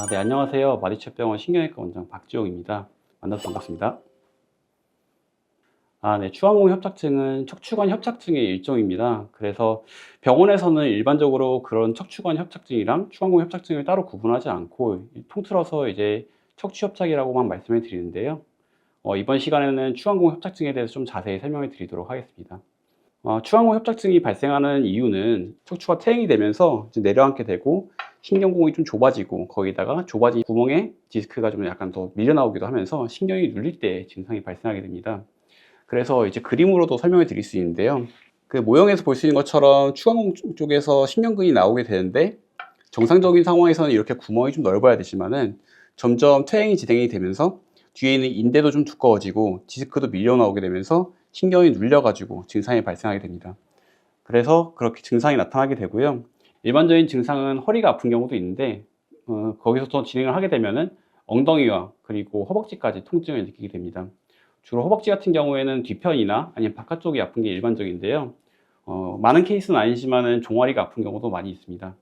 네, 안녕하세요. 마디챗병원 신경외과 원장 박지용입니다. 만나서 반갑습니다. 네, 추간공 협착증은 척추관 협착증의 일종입니다. 그래서 병원에서는 일반적으로 그런 척추관 협착증이랑 추간공 협착증을 따로 구분하지 않고 통틀어서 이제 척추 협착이라고만 말씀을 드리는데요. 이번 시간에는 추간공 협착증에 대해서 좀 자세히 설명을 드리도록 하겠습니다. 추간공 협착증이 발생하는 이유는 척추가 퇴행이 되면서 이제 내려앉게 되고 신경공이 좀 좁아지고 거기다가 좁아진 구멍에 디스크가 좀 약간 더 밀려 나오기도 하면서 신경이 눌릴 때 증상이 발생하게 됩니다. 그래서 이제 그림으로도 설명을 드릴 수 있는데요. 그 모형에서 볼 수 있는 것처럼 추간공 쪽에서 신경근이 나오게 되는데 정상적인 상황에서는 이렇게 구멍이 좀 넓어야 되지만은 점점 퇴행이 진행이 되면서 뒤에 있는 인대도 좀 두꺼워지고 디스크도 밀려 나오게 되면서 신경이 눌려 가지고 증상이 발생하게 됩니다. 그래서 그렇게 증상이 나타나게 되고요. 일반적인 증상은 허리가 아픈 경우도 있는데 거기서 더 진행을 하게 되면은 엉덩이와 그리고 허벅지까지 통증을 느끼게 됩니다. 주로 허벅지 같은 경우에는 뒤편이나 아니면 바깥쪽이 아픈 게 일반적인데요. 많은 케이스는 아니지만은 종아리가 아픈 경우도 많이 있습니다.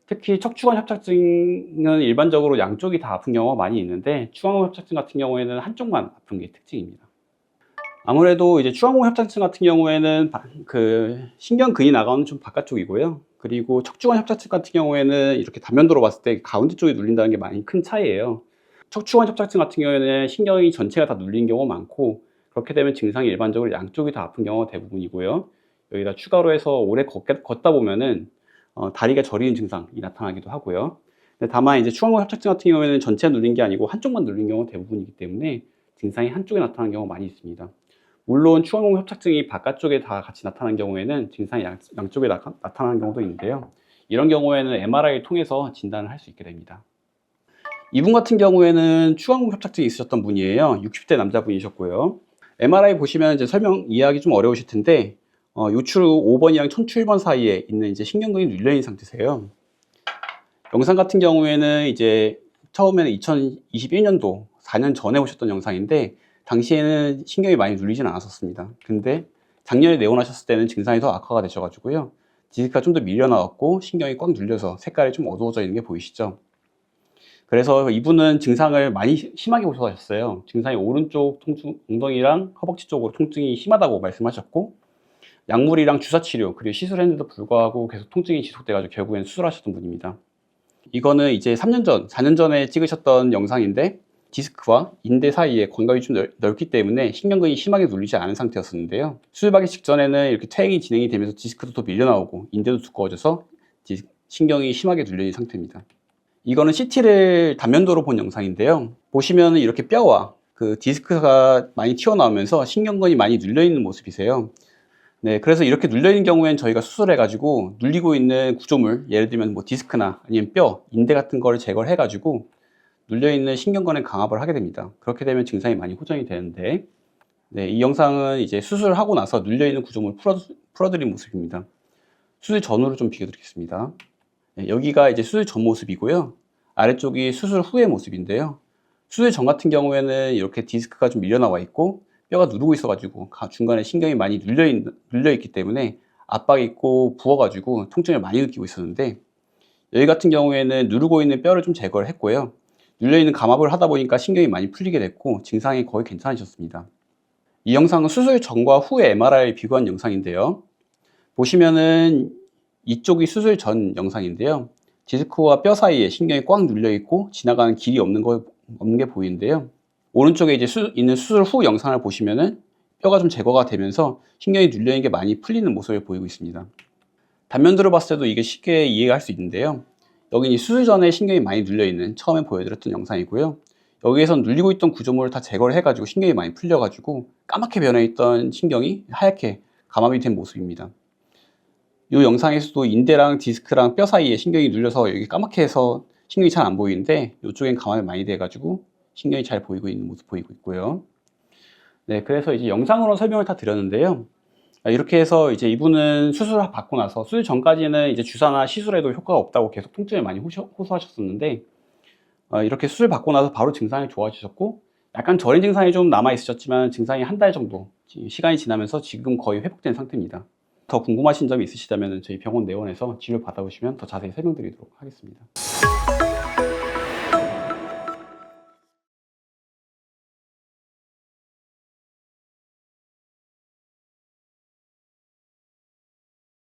특히 척추관 협착증은 일반적으로 양쪽이 다 아픈 경우가 많이 있는데 추간공 협착증 같은 경우에는 한쪽만 아픈 게 특징입니다. 아무래도 이제 추간공 협착증 같은 경우에는 그 신경근이 나가는 좀 바깥쪽이고요. 그리고 척추관 협착증 같은 경우에는 이렇게 단면도로 봤을 때 가운데 쪽이 눌린다는 게 많이 큰 차이예요. 척추관 협착증 같은 경우에는 신경이 전체가 다 눌린 경우가 많고 그렇게 되면 증상이 일반적으로 양쪽이 다 아픈 경우가 대부분이고요. 여기다 추가로 해서 오래 걷다 보면은 다리가 저리는 증상이 나타나기도 하고요. 근데 다만 이제 추간공 협착증 같은 경우에는 전체가 눌린 게 아니고 한쪽만 눌린 경우가 대부분이기 때문에 증상이 한쪽에 나타나는 경우가 많이 있습니다. 물론 추간공 협착증이 바깥쪽에 다 같이 나타나는 경우에는 증상이 양쪽에 나타나는 경우도 있는데요. 이런 경우에는 MRI를 통해서 진단을 할 수 있게 됩니다. 이분 같은 경우에는 추간공 협착증이 있으셨던 분이에요. 60대 남자분이셨고요. MRI 보시면 이제 설명 이해하기 좀 어려우실 텐데 요추 5번이랑 척추 1번 사이에 있는 이제 신경근이 눌려 있는 상태세요. 영상 같은 경우에는 이제 처음에는 2021년도 4년 전에 오셨던 영상인데 당시에는 신경이 많이 눌리진 않았었습니다. 근데 작년에 내원하셨을 때는 증상이 더 악화가 되셔가지고요. 디스크가 좀 더 밀려 나왔고 신경이 꽉 눌려서 색깔이 좀 어두워져 있는 게 보이시죠? 그래서 이분은 증상을 많이 심하게 호소하셨어요. 증상이 오른쪽 엉덩이랑 허벅지 쪽으로 통증이 심하다고 말씀하셨고 약물이랑 주사치료 그리고 시술했는데도 불구하고 계속 통증이 지속돼가지고 결국엔 수술하셨던 분입니다. 이거는 이제 3년 전, 4년 전에 찍으셨던 영상인데 디스크와 인대 사이에 공간이 좀 넓기 때문에 신경근이 심하게 눌리지 않은 상태였었는데요. 수술받기 직전에는 이렇게 퇴행이 진행이 되면서 디스크도 더 밀려나오고 인대도 두꺼워져서 신경이 심하게 눌려있는 상태입니다. 이거는 CT를 단면도로 본 영상인데요. 보시면 이렇게 뼈와 그 디스크가 많이 튀어나오면서 신경근이 많이 눌려있는 모습이세요. 네, 그래서 이렇게 눌려있는 경우에는 저희가 수술해가지고 눌리고 있는 구조물, 예를 들면 뭐 디스크나 아니면 뼈, 인대 같은 거를 제거를 해가지고 눌려있는 신경근을 강압을 하게 됩니다. 그렇게 되면 증상이 많이 호전이 되는데, 네, 이 영상은 이제 수술하고 나서 눌려있는 구조물 풀어드린 모습입니다. 수술 전후를 좀 비교드리겠습니다. 네, 여기가 이제 수술 전 모습이고요. 아래쪽이 수술 후의 모습인데요. 수술 전 같은 경우에는 이렇게 디스크가 좀 밀려 나와 있고 뼈가 누르고 있어가지고 중간에 신경이 많이 눌려있기 때문에 압박이 있고 부어가지고 통증을 많이 느끼고 있었는데 여기 같은 경우에는 누르고 있는 뼈를 좀 제거를 했고요. 눌려있는 감압을 하다 보니까 신경이 많이 풀리게 됐고 증상이 거의 괜찮으셨습니다. 이 영상은 수술 전과 후의 MRI를 비교한 영상인데요. 보시면은 이쪽이 수술 전 영상인데요. 디스크와 뼈 사이에 신경이 꽉 눌려있고 지나가는 길이 없는 게 보이는데요. 오른쪽에 이제 있는 수술 후 영상을 보시면은 뼈가 좀 제거가 되면서 신경이 눌려있는 게 많이 풀리는 모습을 보이고 있습니다. 단면도로 봤을 때도 이게 쉽게 이해가 할 수 있는데요. 여기는 수술 전에 신경이 많이 눌려있는 처음에 보여드렸던 영상이고요. 여기에선 눌리고 있던 구조물을 다 제거를 해가지고 신경이 많이 풀려가지고 까맣게 변해있던 신경이 하얗게 감압이 된 모습입니다. 이 영상에서도 인대랑 디스크랑 뼈 사이에 신경이 눌려서 여기 까맣게 해서 신경이 잘 안 보이는데 이쪽엔 감압이 많이 돼가지고 신경이 잘 보이고 있는 모습 보이고 있고요. 네, 그래서 이제 영상으로 설명을 다 드렸는데요. 이렇게 해서 이제 이분은 수술 받고 나서 수술 전까지는 이제 주사나 시술에도 효과가 없다고 계속 통증을 많이 호소하셨었는데 이렇게 수술 받고 나서 바로 증상이 좋아지셨고 약간 저린 증상이 좀 남아 있으셨지만 증상이 한 달 정도 시간이 지나면서 지금 거의 회복된 상태입니다. 더 궁금하신 점이 있으시다면 저희 병원 내원에서 진료 받아보시면 더 자세히 설명드리도록 하겠습니다.